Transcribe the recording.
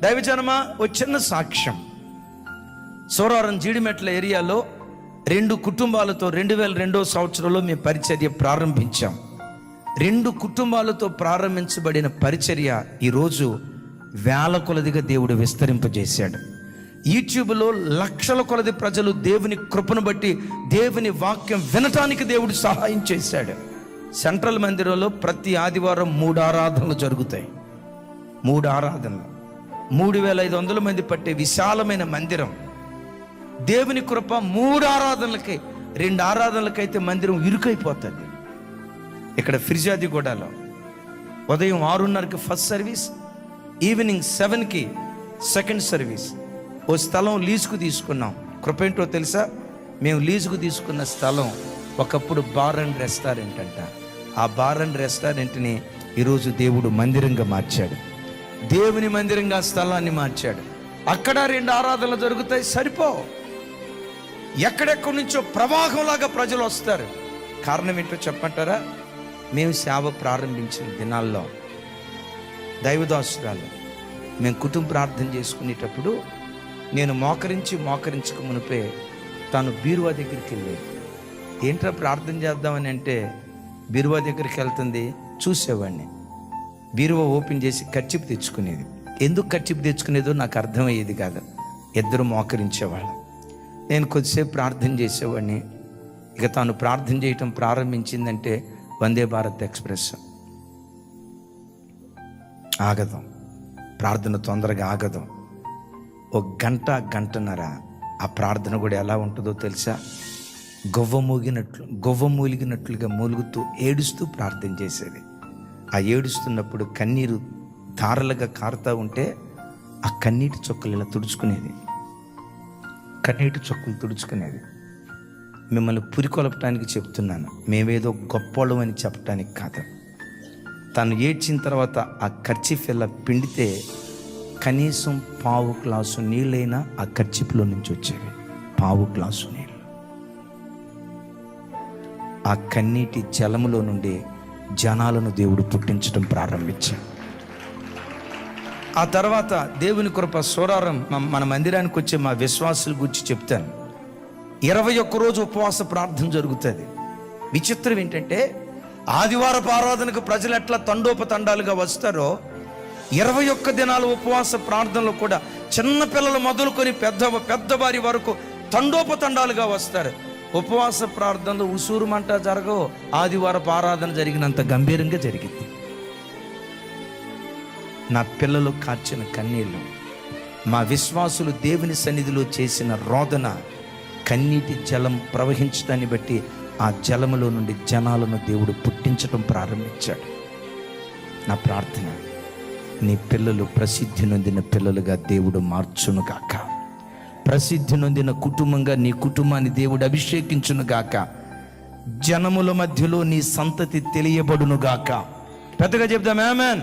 దైవజనమ ఒక చిన్న సాక్ష్యం. సోరవరం జీడిమెట్ల ఏరియాలో 2 కుటుంబాలతో 2002వ సంవత్సరంలో మేము పరిచర్య ప్రారంభించాం. 2 కుటుంబాలతో ప్రారంభించబడిన పరిచర్య ఈరోజు వేల కొలదిగా దేవుడు విస్తరింపజేశాడు. యూట్యూబ్లో లక్షల కొలది ప్రజలు దేవుని కృపను బట్టి దేవుని వాక్యం వినటానికి దేవుడు సహాయం చేశాడు. సెంట్రల్ మందిరంలో ప్రతి ఆదివారం 3 ఆరాధనలు జరుగుతాయి. 3 ఆరాధనలు, 3500 మంది పట్టే విశాలమైన మందిరం. దేవుని కృప 3 ఆరాధనలకి, 2 ఆరాధనలకైతే మందిరం ఇరుకైపోతుంది. ఇక్కడ ఫిర్జాదిగూడలో ఉదయం 6:30కి ఫస్ట్ సర్వీస్, ఈవినింగ్ 7కి సెకండ్ సర్వీస్. ఓ స్థలం లీజుకు తీసుకున్నాం. కృప ఏంటో తెలుసా? మేము లీజుకు తీసుకున్న స్థలం ఒకప్పుడు బార్ అండ్ రెస్టారెంట్ అంట. ఆ బార్ అండ్ రెస్టారెంట్ని ఈరోజు దేవుడు మందిరంగా మార్చాడు. దేవుని మందిరంగా స్థలాన్ని మార్చాడు. అక్కడ 2 ఆరాధనలు జరుగుతాయి, సరిపో. ఎక్కడెక్కడి నుంచో ప్రవాహంలాగా ప్రజలు వస్తారు. కారణం ఏంటో చెప్పంటారా? మేము సేవ ప్రారంభించిన దినాల్లో దైవదాసురాలు మేము కుటుంబ ప్రార్థన చేసుకునేటప్పుడు నేను మోకరించక మునిపే తాను బీరువా దగ్గరికి వెళ్ళేది. ఏంట్రా ప్రార్థన చేద్దామని అంటే బీరువా దగ్గరికి వెళ్తుంది. చూసేవాడిని. బీరువా ఓపెన్ చేసి కర్చీపు తెచ్చుకునేది. ఎందుకు కర్చీపు తెచ్చుకునేదో నాకు అర్థమయ్యేది కాదు. ఇద్దరు మోకరించేవాళ్ళు. నేను కొద్దిసేపు ప్రార్థన చేసేవాడిని. ఇక తాను ప్రార్థన చేయటం ప్రారంభించిందంటే వందే భారత్ ఎక్స్ప్రెస్ ఆగదు, ప్రార్థన తొందరగా ఆగదు. 1 గంట, గంటన్నర ఆ ప్రార్థన కూడా ఎలా ఉంటుందో తెలుసా? గొవ్వ మూలిగినట్లుగా మూలుగుతూ ఏడుస్తూ ప్రార్థన చేసేది. ఆ ఏడుస్తున్నప్పుడు కన్నీరు ధారలుగా కారుతూ ఉంటే ఆ కన్నీటి చుక్కలు ఇలా తుడుచుకునేది. కన్నీటి చుక్కలు తుడుచుకునేది. మిమ్మల్ని పురికొలపటానికి చెప్తున్నాను, మేమేదో గొప్పోళ్ళం అని చెప్పటానికి కాదు. తను ఏడ్చిన తర్వాత ఆ కర్చీఫ్ ఇలా పిండితే కనీసం 1/4 గ్లాసు నీళ్ళైనా ఆ కర్చీఫ్లో నుంచి వచ్చేవి. 1/4 గ్లాసు నీళ్ళు. ఆ కన్నీటి జలములో నుండి జనాలను దేవుడు పుట్టించడం ప్రారంభించాడు. ఆ తర్వాత దేవుని కృప సోరారం మన మందిరానికి వచ్చే మా విశ్వాసుల గురించి చెప్తాను. 21 రోజు ఉపవాస ప్రార్థన జరుగుతుంది. విచిత్రం ఏంటంటే ఆదివారపు ఆరాధనకు ప్రజలు ఎట్లా తండోపతండాలుగా వస్తారో 21 దినాల ఉపవాస ప్రార్థనలో కూడా చిన్న పిల్లలు మొదలుకొని పెద్దవారి వరకు తండోపతండాలుగా వస్తారు. ఉపవాస ప్రార్థనలు ఉసూరుమంట జరగవు. ఆదివారపు ఆరాధన జరిగినంత గంభీరంగా జరిగింది. నా పిల్లలు కార్చిన కన్నీళ్ళు, మా విశ్వాసులు దేవుని సన్నిధిలో చేసిన రోదన, కన్నీటి జలం ప్రవహించడాన్ని బట్టి ఆ జలములో నుండి జనాలను దేవుడు పుట్టించడం ప్రారంభించాడు. నా ప్రార్థన, నీ పిల్లలు ప్రసిద్ధి నొందిన పిల్లలుగా దేవుడు మార్చునుగాక. ప్రసిద్ధి నొందిన కుటుంబంగా నీ కుటుంబాన్ని దేవుడు అభిషేకించునుగాక. జనముల మధ్యలో నీ సంతతి తెలియబడునుగాక. పెద్దగా చెప్దాం ఆమేన్.